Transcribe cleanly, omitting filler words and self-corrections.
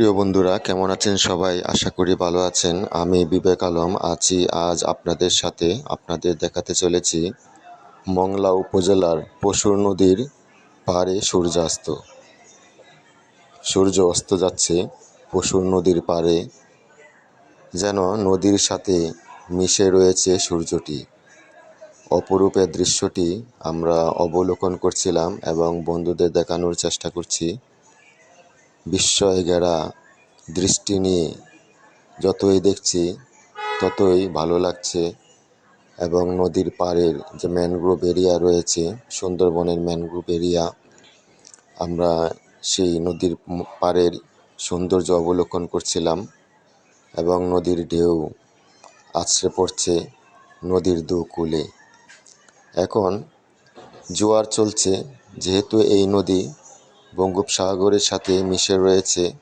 প্রিয় বন্ধুরা, কেমন আছেন সবাই? আশা করি ভালো আছেন। আমি বিবেক আলম আছি আজ আপনাদের সাথে। আপনাদের দেখাতে চলেছি মংলা উপজেলার পশুর নদীর পাড়ে সূর্যাস্ত। সূর্য অস্ত যাচ্ছে পশুর নদীর পাড়ে, যেন নদীর সাথে মিশে রয়েছে সূর্যটি। অপরূপের দৃশ্যটি আমরা অবলোকন করছিলাম এবং বন্ধুদের দেখানোর চেষ্টা করছি। বিস্ময়ে ঘেরা দৃষ্টি নিয়ে যতই দেখছি ততই ভালো লাগছে। এবং নদীর পাড়ের যে ম্যানগ্রোভ এরিয়া রয়েছে, সুন্দরবনের ম্যানগ্রোভ এরিয়া, আমরা সেই নদীর পাড়ের সৌন্দর্য অবলোকন করছিলাম এবং নদীর ঢেউ আছড়ে পড়ছে নদীর দুকূলে। এখন জোয়ার চলছে, যেহেতু এই নদী বঙ্গোপসাগরের সাথে মিশে রয়েছে,